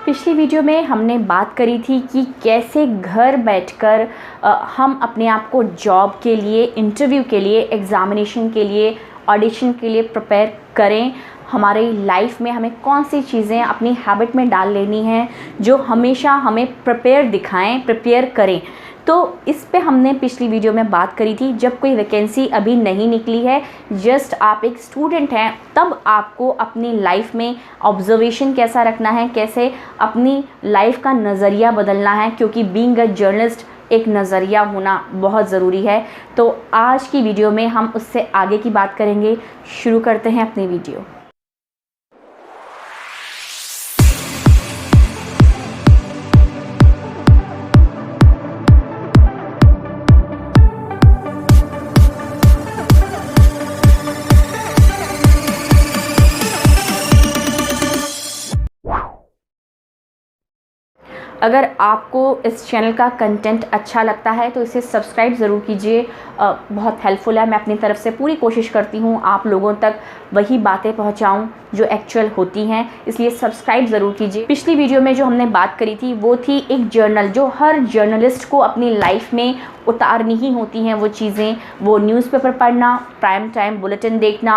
पिछली वीडियो में हमने बात करी थी कि कैसे घर बैठकर हम अपने आप को जॉब के लिए, इंटरव्यू के लिए, एग्ज़ामिनेशन के लिए, ऑडिशन के लिए प्रिपेयर करें। हमारी लाइफ में हमें कौन सी चीज़ें अपनी हैबिट में डाल लेनी हैं जो हमेशा हमें प्रिपेयर करें। तो इस पे हमने पिछली वीडियो में बात करी थी। जब कोई वैकेंसी अभी नहीं निकली है, जस्ट आप एक स्टूडेंट हैं, तब आपको अपनी लाइफ में ऑब्जर्वेशन कैसा रखना है, कैसे अपनी लाइफ का नज़रिया बदलना है, क्योंकि बीइंग अ जर्नलिस्ट एक नज़रिया होना बहुत ज़रूरी है। तो आज की वीडियो में हम उससे आगे की बात करेंगे। शुरू करते हैं अपनी वीडियो। अगर आपको इस चैनल का कंटेंट अच्छा लगता है तो इसे सब्सक्राइब ज़रूर कीजिए। बहुत हेल्पफुल है। मैं अपनी तरफ से पूरी कोशिश करती हूँ आप लोगों तक वही बातें पहुँचाऊँ जो एक्चुअल होती हैं, इसलिए सब्सक्राइब ज़रूर कीजिए। पिछली वीडियो में जो हमने बात करी थी वो थी एक जर्नल, जो हर जर्नलिस्ट को अपनी लाइफ में उतारनी ही होती हैं वो चीज़ें। वो न्यूज़पेपर पढ़ना, प्राइम टाइम बुलेटिन देखना,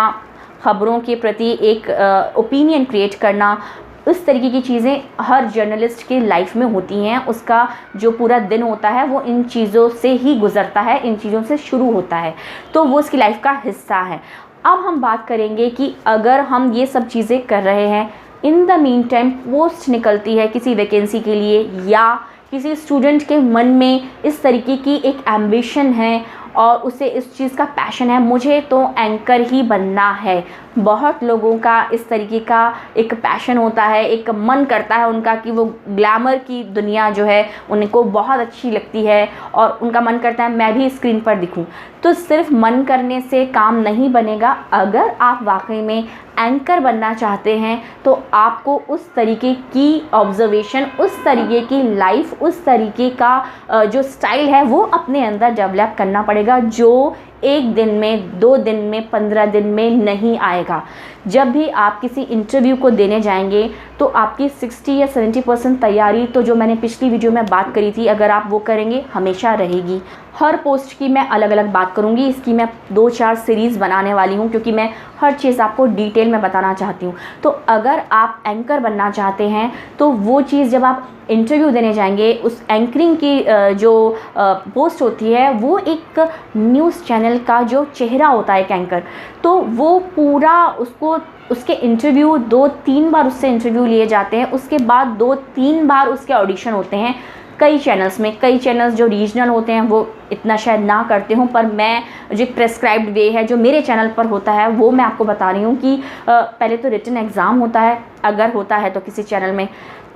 ख़बरों के प्रति एक ओपिनियन क्रिएट करना, इस तरीके की चीज़ें हर जर्नलिस्ट के लाइफ में होती हैं। उसका जो पूरा दिन होता है वो इन चीज़ों से ही गुज़रता है, इन चीज़ों से शुरू होता है, तो वो उसकी लाइफ का हिस्सा है। अब हम बात करेंगे कि अगर हम ये सब चीज़ें कर रहे हैं, in the mean time post निकलती है किसी वैकेंसी के लिए, या किसी स्टूडेंट के मन में इस तरीके की एक एम्बिशन है और उसे इस चीज़ का पैशन है, मुझे तो एंकर ही बनना है। बहुत लोगों का इस तरीके का एक पैशन होता है, एक मन करता है उनका कि वो ग्लैमर की दुनिया जो है उनको बहुत अच्छी लगती है और उनका मन करता है मैं भी स्क्रीन पर दिखूं। तो सिर्फ मन करने से काम नहीं बनेगा। अगर आप वाकई में एंकर बनना चाहते हैं तो आपको उस तरीके की ऑब्जर्वेशन, उस तरीके की लाइफ, उस तरीके का जो स्टाइल है वो अपने अंदर डेवलप करना पड़ेगा, जो एक दिन में, 2 दिन में, 15 दिन में नहीं आएगा। जब भी आप किसी इंटरव्यू को देने जाएंगे तो आपकी 60 या 70% तैयारी, तो जो मैंने पिछली वीडियो में बात करी थी, अगर आप वो करेंगे हमेशा रहेगी। हर पोस्ट की मैं अलग अलग बात करूँगी। इसकी मैं 2-4 सीरीज़ बनाने वाली हूँ, क्योंकि मैं हर चीज़ आपको डिटेल में बताना चाहती हूँ। तो अगर आप एंकर बनना चाहते हैं तो वो चीज़ जब आप इंटरव्यू देने जाएंगे, उस एंकरिंग की जो पोस्ट होती है वो एक न्यूज़ चैनल का जो चेहरा होता है एक एंकर, तो वो पूरा उसके इंटरव्यू 2-3 बार उससे इंटरव्यू लिए जाते हैं। उसके बाद 2-3 बार उसके ऑडिशन होते हैं कई चैनल्स में। कई चैनल्स जो रीजनल होते हैं वो इतना शायद ना करते हूँ, पर मैं जो प्रेस्क्राइब्ड वे है जो मेरे चैनल पर होता है वो मैं आपको बता रही हूँ कि पहले तो रिटन एग्ज़ाम होता है, अगर होता है तो किसी चैनल में।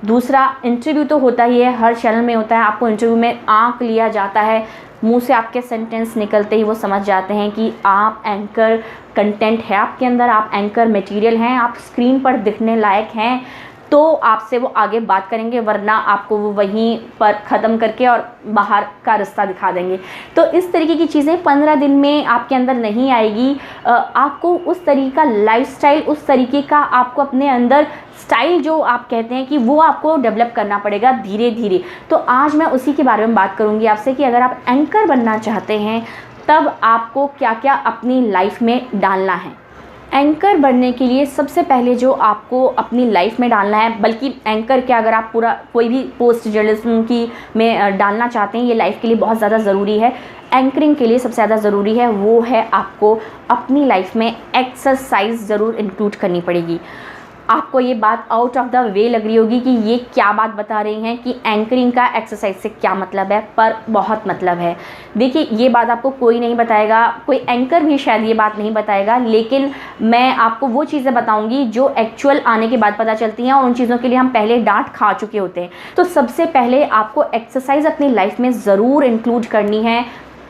दूसरा, इंटरव्यू तो होता ही है, हर चैनल में होता है। आपको इंटरव्यू में आंक लिया जाता है, मुंह से आपके सेंटेंस निकलते ही वो समझ जाते हैं कि आप एंकर कंटेंट है आपके अंदर, आप एंकर मटेरियल हैं, आप स्क्रीन पर दिखने लायक हैं, तो आपसे वो आगे बात करेंगे, वरना आपको वो वहीं पर ख़त्म करके और बाहर का रास्ता दिखा देंगे। तो इस तरीके की चीज़ें 15 दिन में आपके अंदर नहीं आएगी। आपको उस तरीके का लाइफस्टाइल, उस तरीके का आपको अपने अंदर स्टाइल जो आप कहते हैं कि वो आपको डेवलप करना पड़ेगा धीरे धीरे। तो आज मैं उसी के बारे में बात करूँगी आपसे कि अगर आप एंकर बनना चाहते हैं तब आपको क्या क्या अपनी लाइफ में डालना है। एंकर बनने के लिए सबसे पहले जो आपको अपनी लाइफ में डालना है, बल्कि एंकर क्या, अगर आप पूरा कोई भी पोस्ट जर्नलिज्म की में डालना चाहते हैं, ये लाइफ के लिए बहुत ज़्यादा ज़रूरी है। एंकरिंग के लिए सबसे ज़्यादा ज़रूरी है वो है आपको अपनी लाइफ में एक्सरसाइज ज़रूर इंक्लूड करनी पड़ेगी। आपको ये बात आउट ऑफ द वे लग रही होगी कि ये क्या बात बता रही हैं कि एंकरिंग का एक्सरसाइज से क्या मतलब है, पर बहुत मतलब है। देखिए, ये बात आपको कोई नहीं बताएगा, कोई एंकर भी शायद ये बात नहीं बताएगा, लेकिन मैं आपको वो चीज़ें बताऊंगी जो एक्चुअल आने के बाद पता चलती हैं और उन चीज़ों के लिए हम पहले डांट खा चुके होते हैं। तो सबसे पहले आपको एक्सरसाइज अपनी लाइफ में ज़रूर इंक्लूड करनी है।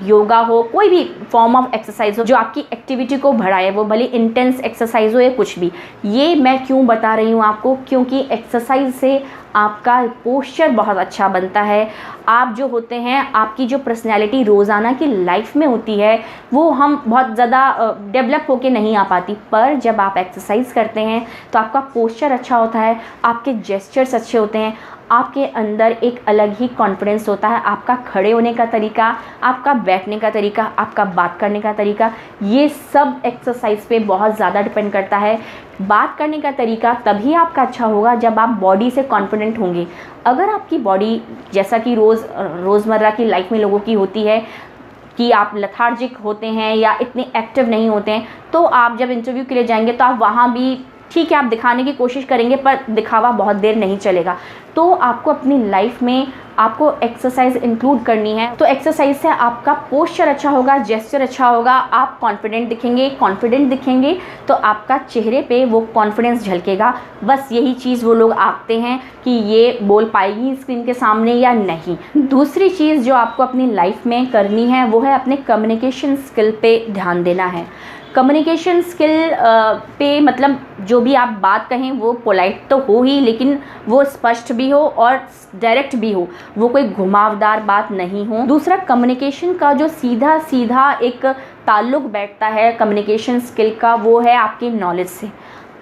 योगा हो, कोई भी फॉर्म ऑफ एक्सरसाइज हो जो आपकी एक्टिविटी को बढ़ाए, वो भले इंटेंस एक्सरसाइज हो या कुछ भी। ये मैं क्यों बता रही हूँ आपको, क्योंकि एक्सरसाइज से आपका पोस्चर बहुत अच्छा बनता है। आप जो होते हैं, आपकी जो पर्सनैलिटी रोज़ाना की लाइफ में होती है वो हम बहुत ज़्यादा डेवलप होके नहीं आ पाती, पर जब आप एक्सरसाइज करते हैं तो आपका पोस्चर अच्छा होता है, आपके जेस्चर्स अच्छे होते हैं, आपके अंदर एक अलग ही कॉन्फिडेंस होता है। आपका खड़े होने का तरीका, आपका बैठने का तरीका, आपका बात करने का तरीका, ये सब एक्सरसाइज पे बहुत ज़्यादा डिपेंड करता है। बात करने का तरीका तभी आपका अच्छा होगा जब आप बॉडी से कॉन्फिडेंट होंगे। अगर आपकी बॉडी, जैसा कि रोज़मर्रा की लाइफ में लोगों की होती है कि आप लेथार्जिक होते हैं या इतने एक्टिव नहीं होते हैं, तो आप जब इंटरव्यू के लिए जाएंगे तो आप वहाँ भी ठीक है, आप दिखाने की कोशिश करेंगे, पर दिखावा बहुत देर नहीं चलेगा। तो आपको अपनी लाइफ में आपको एक्सरसाइज इंक्लूड करनी है। तो एक्सरसाइज से आपका पोस्चर अच्छा होगा, जेस्चर अच्छा होगा, आप कॉन्फिडेंट दिखेंगे तो आपका चेहरे पे वो कॉन्फिडेंस झलकेगा। बस यही चीज़ वो लोग आंकते हैं कि ये बोल पाएगी स्क्रीन के सामने या नहीं। दूसरी चीज़ जो आपको अपनी लाइफ में करनी है वो है अपने कम्युनिकेशन स्किल पे ध्यान देना है। कम्युनिकेशन स्किल पे मतलब जो भी आप बात कहें वो पोलाइट तो हो ही, लेकिन वो स्पष्ट भी हो और डायरेक्ट भी हो, वो कोई घुमावदार बात नहीं हो। दूसरा, कम्युनिकेशन का जो सीधा सीधा एक ताल्लुक़ बैठता है कम्युनिकेशन स्किल का, वो है आपकी नॉलेज से।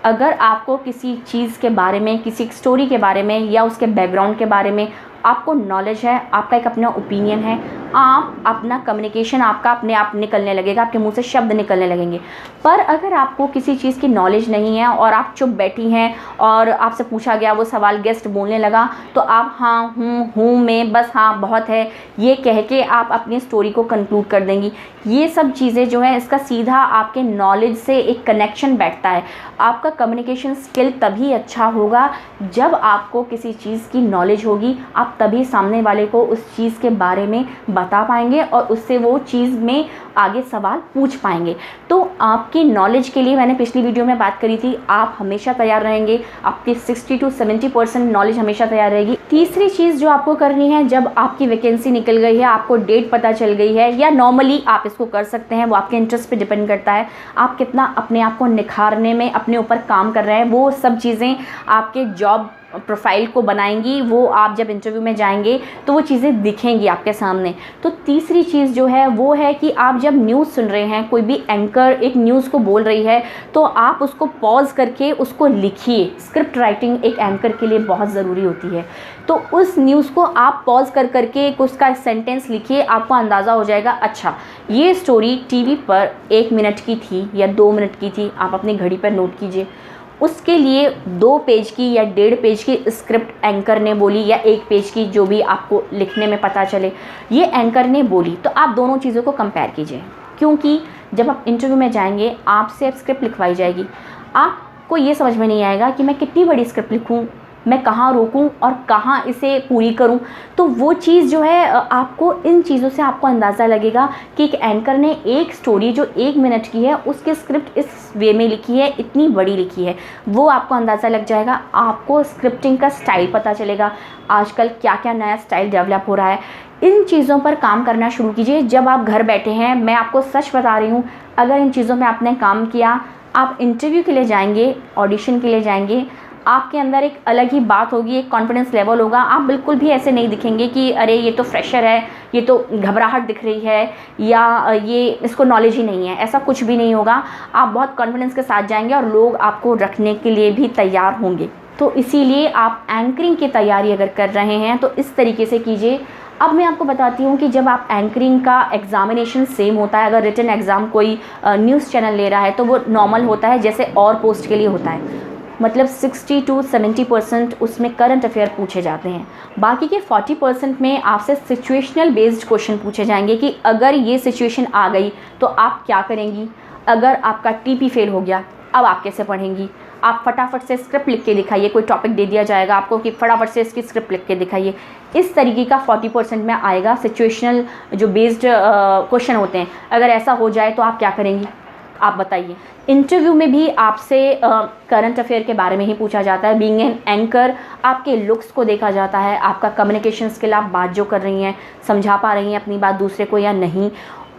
अगर आपको किसी चीज़ के बारे में, किसी स्टोरी के बारे में या उसके बैकग्राउंड के बारे में आपको नॉलेज है, आपका एक अपना ओपिनियन है, आप अपना कम्युनिकेशन आपका अपने आप निकलने लगेगा, आपके मुंह से शब्द निकलने लगेंगे। पर अगर आपको किसी चीज़ की नॉलेज नहीं है और आप चुप बैठी हैं और आपसे पूछा गया वो सवाल, गेस्ट बोलने लगा, तो आप हाँ हूँ में बस हाँ बहुत है ये कह के आप अपनी स्टोरी को कंक्लूड कर देंगी। ये सब चीज़ें जो है, इसका सीधा आपके नॉलेज से एक कनेक्शन बैठता है। आपका कम्युनिकेशन स्किल तभी अच्छा होगा जब आपको किसी चीज़ की नॉलेज होगी, आप तभी सामने वाले को उस चीज़ के बारे में बता पाएंगे और उससे वो चीज़ में आगे सवाल पूछ पाएंगे। तो आपकी नॉलेज के लिए मैंने पिछली वीडियो में बात करी थी, आप हमेशा तैयार रहेंगे, आपकी 60 to 70% नॉलेज हमेशा तैयार रहेगी। तीसरी चीज़ जो आपको करनी है, जब आपकी वैकेंसी निकल गई है, आपको डेट पता चल गई है, या नॉर्मली आप इसको कर सकते हैं, वो आपके इंटरेस्ट पे डिपेंड करता है, आप कितना अपने आप को निखारने में अपने ऊपर काम कर रहे हैं, वो सब चीज़ें आपके जॉब प्रोफाइल को बनाएंगी। वो आप जब इंटरव्यू में जाएंगे तो वो चीज़ें दिखेंगी आपके सामने। तो तीसरी चीज़ जो है वो है कि आप जब न्यूज़ सुन रहे हैं, कोई भी एंकर एक न्यूज़ को बोल रही है, तो आप उसको पॉज करके उसको लिखिए। स्क्रिप्ट राइटिंग एक एंकर के लिए बहुत ज़रूरी होती है। तो उस न्यूज़ को आप पॉज कर करके उसका सेंटेंस लिखिए, आपको अंदाज़ा हो जाएगा अच्छा ये स्टोरी टीवी पर 1 मिनट की थी या 2 मिनट की थी। आप अपनी घड़ी पर नोट कीजिए। उसके लिए 2 पेज की या 1.5 पेज की स्क्रिप्ट एंकर ने बोली, या 1 पेज की, जो भी आपको लिखने में पता चले ये एंकर ने बोली, तो आप दोनों चीज़ों को कंपेयर कीजिए। क्योंकि जब आप इंटरव्यू में जाएंगे आपसे अब स्क्रिप्ट लिखवाई जाएगी, आपको ये समझ में नहीं आएगा कि मैं कितनी बड़ी स्क्रिप्ट लिखूं, मैं कहाँ रोकूं और कहाँ इसे पूरी करूं। तो वो चीज़ जो है, आपको इन चीज़ों से आपको अंदाज़ा लगेगा कि एक एंकर ने एक स्टोरी जो 1 मिनट की है उसकी स्क्रिप्ट इस वे में लिखी है, इतनी बड़ी लिखी है, वो आपको अंदाज़ा लग जाएगा। आपको स्क्रिप्टिंग का स्टाइल पता चलेगा, आजकल क्या क्या नया स्टाइल डेवलप हो रहा है। इन चीज़ों पर काम करना शुरू कीजिए जब आप घर बैठे हैं। मैं आपको सच बता रही हूँ, अगर इन चीज़ों में आपने काम किया, आप इंटरव्यू के लिए जाएंगे, ऑडिशन के लिए जाएंगे, आपके अंदर एक अलग ही बात होगी, एक कॉन्फिडेंस लेवल होगा। आप बिल्कुल भी ऐसे नहीं दिखेंगे कि अरे ये तो फ्रेशर है, ये तो घबराहट दिख रही है, या ये इसको नॉलेज ही नहीं है। ऐसा कुछ भी नहीं होगा। आप बहुत कॉन्फिडेंस के साथ जाएंगे और लोग आपको रखने के लिए भी तैयार होंगे। तो इसीलिए आप एंकरिंग की तैयारी अगर कर रहे हैं तो इस तरीके से कीजिए। अब मैं आपको बताती हूँ कि जब आप एंकरिंग का एग्जामिनेशन सेम होता है, अगर रिटन एग्ज़ाम कोई न्यूज़ चैनल ले रहा है तो वो नॉर्मल होता है जैसे और पोस्ट के लिए होता है, मतलब 60 to 70% उसमें करंट अफेयर पूछे जाते हैं। बाकी के 40% में आपसे सिचुएशनल बेस्ड क्वेश्चन पूछे जाएंगे कि अगर ये सिचुएशन आ गई तो आप क्या करेंगी। अगर आपका टीपी फेल हो गया, अब आप कैसे पढ़ेंगी। आप फटाफट से स्क्रिप्ट लिख के दिखाइए। कोई टॉपिक दे दिया जाएगा आपको कि फटाफट से इसकी स्क्रिप्ट लिख के दिखाइए। इस तरीके का 40% में आएगा सिचुएशनल जो बेस्ड क्वेश्चन होते हैं। अगर ऐसा हो जाए तो आप क्या करेंगी। आप बताइए। इंटरव्यू में भी आपसे करंट अफेयर के बारे में ही पूछा जाता है। बीइंग एन एंकर आपके लुक्स को देखा जाता है, आपका कम्युनिकेशन स्किल, आप बात जो कर रही हैं समझा पा रही हैं अपनी बात दूसरे को या नहीं।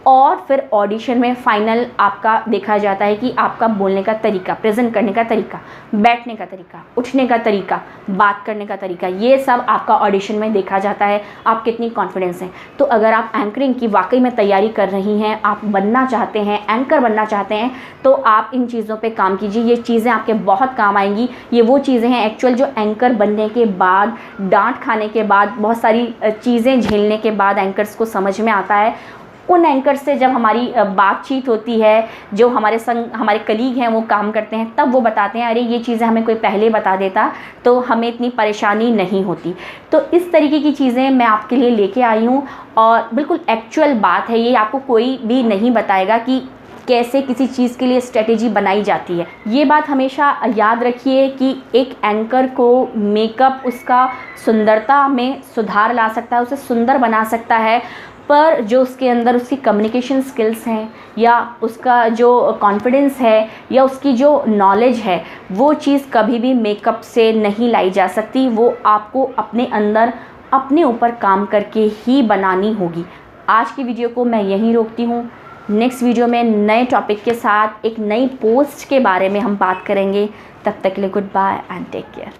और फिर ऑडिशन में फाइनल आपका देखा जाता है कि आपका बोलने का तरीका, प्रेजेंट करने का तरीका, बैठने का तरीका, उठने का तरीका, बात करने का तरीका, ये सब आपका ऑडिशन में देखा जाता है, आप कितनी कॉन्फिडेंस हैं। तो अगर आप एंकरिंग की वाकई में तैयारी कर रही हैं, आप बनना चाहते हैं, एंकर बनना चाहते हैं, तो आप इन चीज़ों पे काम कीजिए। ये चीज़ें आपके बहुत काम आएंगी। ये वो चीज़ें हैं एक्चुअल जो एंकर बनने के बाद, डांट खाने के बाद, बहुत सारी चीज़ें झेलने के बाद एंकर्स को समझ में आता है। उन एंकर से जब हमारी बातचीत होती है, जो हमारे संग हमारे कलीग हैं वो काम करते हैं, तब वो बताते हैं अरे ये चीज़ें हमें कोई पहले बता देता तो हमें इतनी परेशानी नहीं होती। तो इस तरीके की चीज़ें मैं आपके लिए लेके आई हूँ और बिल्कुल एक्चुअल बात है ये। आपको कोई भी नहीं बताएगा कि कैसे किसी चीज़ के लिए स्ट्रेटेजी बनाई जाती है। ये बात हमेशा याद रखिए कि एक एंकर को मेकअप उसका सुंदरता में सुधार ला सकता है, उसे सुंदर बना सकता है, पर जो उसके अंदर उसकी कम्युनिकेशन स्किल्स हैं या उसका जो कॉन्फिडेंस है या उसकी जो नॉलेज है, वो चीज़ कभी भी मेकअप से नहीं लाई जा सकती। वो आपको अपने अंदर अपने ऊपर काम करके ही बनानी होगी। आज की वीडियो को मैं यहीं रोकती हूँ। नेक्स्ट वीडियो में नए टॉपिक के साथ एक नई पोस्ट के बारे में हम बात करेंगे। तब तक के लिए good bye and take care.